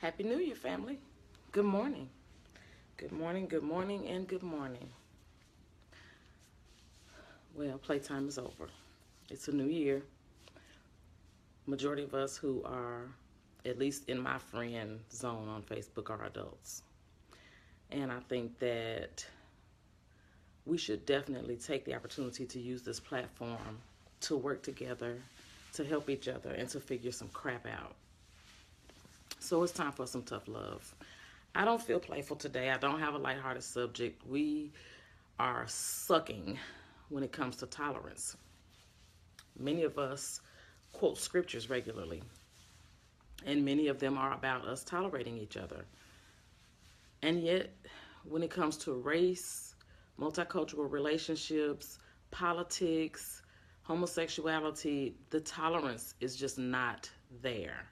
Happy New Year, family. Good morning. Good morning, good morning, and good morning. Well, playtime is over. It's a new year. Majority of us who are, at least in my friend zone on Facebook, are adults. And I think that we should definitely take the opportunity to use this platform to work together, to help each other, and to figure some crap out. So it's time for some tough love. I don't feel playful today. I don't have a lighthearted subject. We are sucking when it comes to tolerance. Many of us quote scriptures regularly, and many of them are about us tolerating each other. And yet, when it comes to race, multicultural relationships, politics, homosexuality, the tolerance is just not there.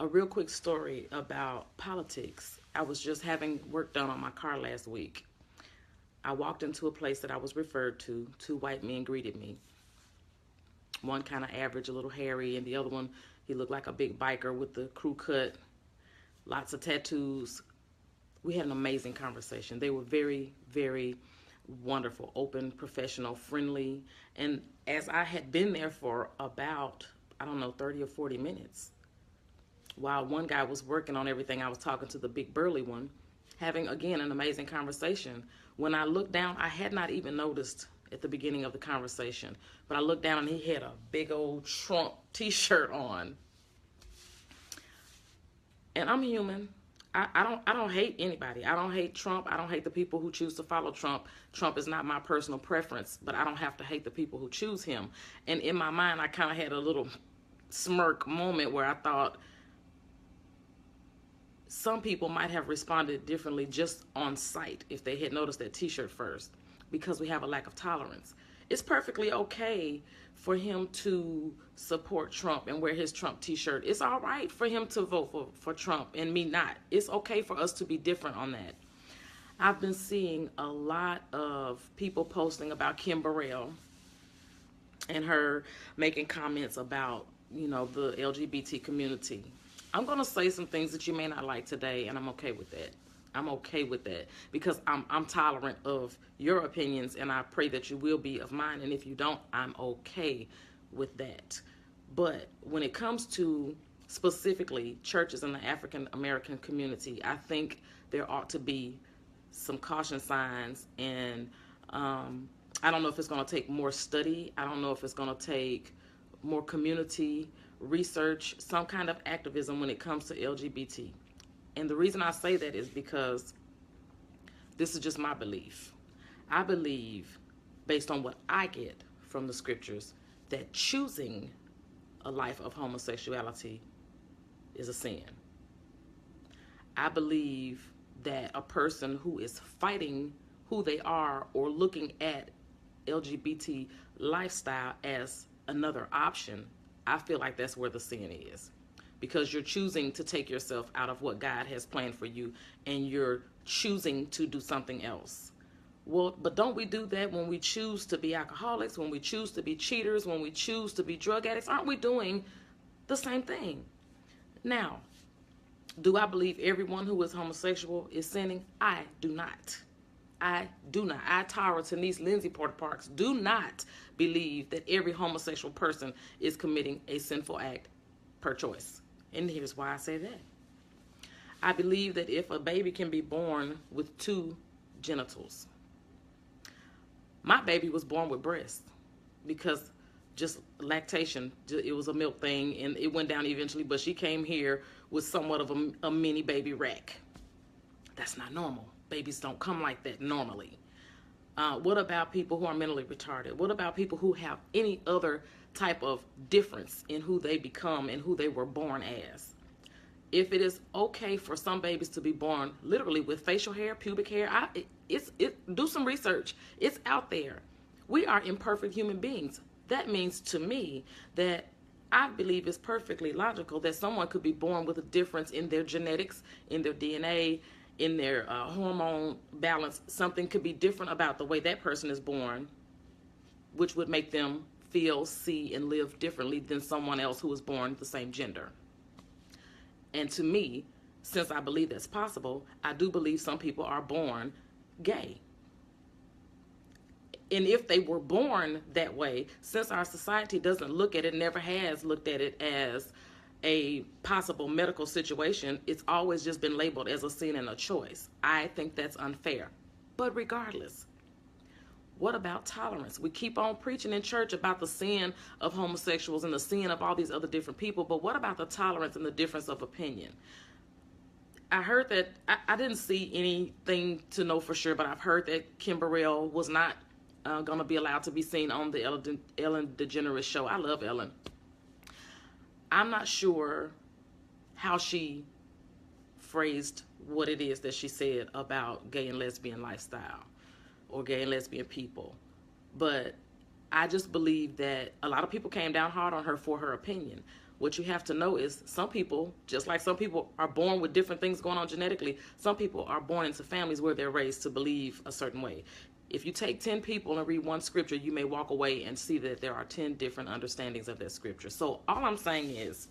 A real quick story about politics. I was just having work done on my car last week. I walked into a place that I was referred to. Two white men greeted me. One kind of average, a little hairy, and the other one, he looked like a big biker with the crew cut, lots of tattoos. We had an amazing conversation. They were very, very wonderful, open, professional, friendly. And as I had been there for about, 30 or 40 minutes, while one guy was working on everything, I was talking to the big burly one, having, again, an amazing conversation. When I looked down, I had not even noticed at the beginning of the conversation, but I looked down and he had a big old Trump t-shirt on. And I'm human. I don't hate anybody. I don't hate Trump. I don't hate the people who choose to follow Trump. Trump is not my personal preference, but I don't have to hate the people who choose him. And in my mind, I kind of had a little smirk moment where I thought, some people might have responded differently just on sight if they had noticed that t-shirt first, because we have a lack of tolerance. It's perfectly okay for him to support Trump and wear his Trump t-shirt. It's all right for him to vote for Trump and me not. It's okay for us to be different on that. I've been seeing a lot of people posting about Kim Burrell and her making comments about, the LGBT community. I'm going to say some things that you may not like today, and I'm okay with that. I'm okay with that because I'm tolerant of your opinions, and I pray that you will be of mine. And if you don't, I'm okay with that. But when it comes to specifically churches in the African American community, I think there ought to be some caution signs. And I don't know if it's going to take more study. I don't know if it's going to take more community research, some kind of activism when it comes to LGBT. And the reason I say that is because this is just my belief. I believe, based on what I get from the scriptures, that choosing a life of homosexuality is a sin. I believe that a person who is fighting who they are or looking at LGBT lifestyle as another option, I feel like that's where the sin is. Because you're choosing to take yourself out of what God has planned for you and you're choosing to do something else. Well, but don't we do that when we choose to be alcoholics, when we choose to be cheaters, when we choose to be drug addicts? Aren't we doing the same thing? Now, do I believe everyone who is homosexual is sinning? I do not. I do not. I, Tara Tanise Lindsay Porter Parks, do not believe that every homosexual person is committing a sinful act per choice. And here's why I say that. I believe that if a baby can be born with two genitals, my baby was born with breasts because just lactation, it was a milk thing and it went down eventually, but she came here with somewhat of a mini baby rack. That's not normal. Babies don't come like that normally. What about people who are mentally retarded? What about people who have any other type of difference in who they become and who they were born as? If it is okay for some babies to be born literally with facial hair, pubic hair, do some research. It's out there. We are imperfect human beings. That means to me that I believe it's perfectly logical that someone could be born with a difference in their genetics, in their DNA, in their hormone balance. Something could be different about the way that person is born, which would make them feel, see, and live differently than someone else who was born the same gender. And to me, since I believe that's possible, I do believe some people are born gay. And if they were born that way, since our society doesn't look at it, never has looked at it as a possible medical situation, it's always just been labeled as a sin and a choice. I think that's unfair. But regardless, what about tolerance? We keep on preaching in church about the sin of homosexuals and the sin of all these other different people, but what about the tolerance and the difference of opinion? I heard that, I didn't see anything to know for sure, but I've heard that Kim Burrell was not going to be allowed to be seen on the Ellen DeGeneres show. I love Ellen. I'm not sure how she phrased what it is that she said about gay and lesbian lifestyle or gay and lesbian people. But I just believe that a lot of people came down hard on her for her opinion. What you have to know is some people, just like some people are born with different things going on genetically, some people are born into families where they're raised to believe a certain way. If you take 10 people and read one scripture, you may walk away and see that there are 10 different understandings of that scripture. So all I'm saying is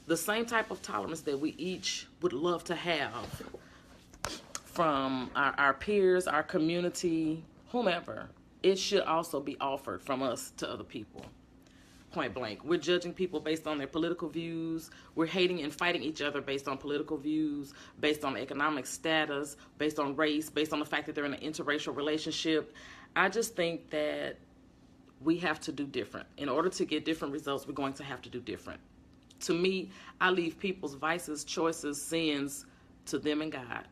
the same type of tolerance that we each would love to have from our peers, our community, whomever, it should also be offered from us to other people. Point blank. We're judging people based on their political views. We're hating and fighting each other based on political views, based on economic status, based on race, based on the fact that they're in an interracial relationship. I just think that we have to do different. In order to get different results, we're going to have to do different. To me, I leave people's vices, choices, sins to them and God.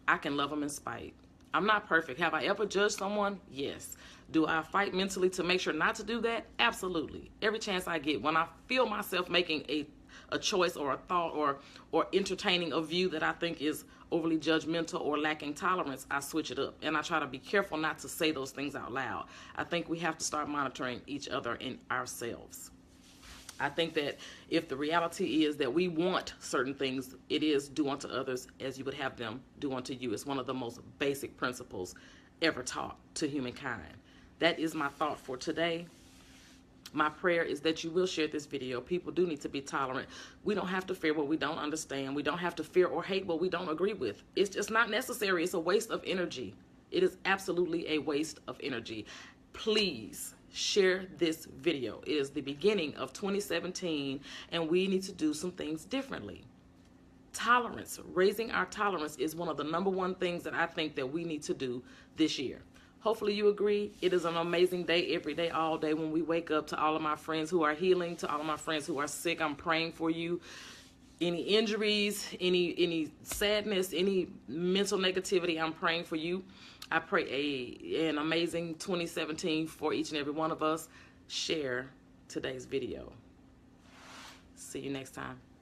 I can love them in spite. I'm not perfect. Have I ever judged someone? Yes. Do I fight mentally to make sure not to do that? Absolutely. Every chance I get. When I feel myself making a choice or a thought or entertaining a view that I think is overly judgmental or lacking tolerance, I switch it up. And I try to be careful not to say those things out loud. I think we have to start monitoring each other and ourselves. I think that if the reality is that we want certain things, it is do unto others as you would have them do unto you. It's one of the most basic principles ever taught to humankind. That is my thought for today. My prayer is that you will share this video. People do need to be tolerant. We don't have to fear what we don't understand. We don't have to fear or hate what we don't agree with. It's just not necessary. It's a waste of energy. It is absolutely a waste of energy. Please share this video. It is the beginning of 2017, and we need to do some things differently. Tolerance, raising our tolerance is one of the #1 things that I think that we need to do this year. Hopefully you agree. It is an amazing day every day, all day when we wake up. To all of my friends who are healing, to all of my friends who are sick, I'm praying for you. Any injuries, any sadness, any mental negativity, I'm praying for you. I pray an amazing 2017 for each and every one of us. Share today's video. See you next time.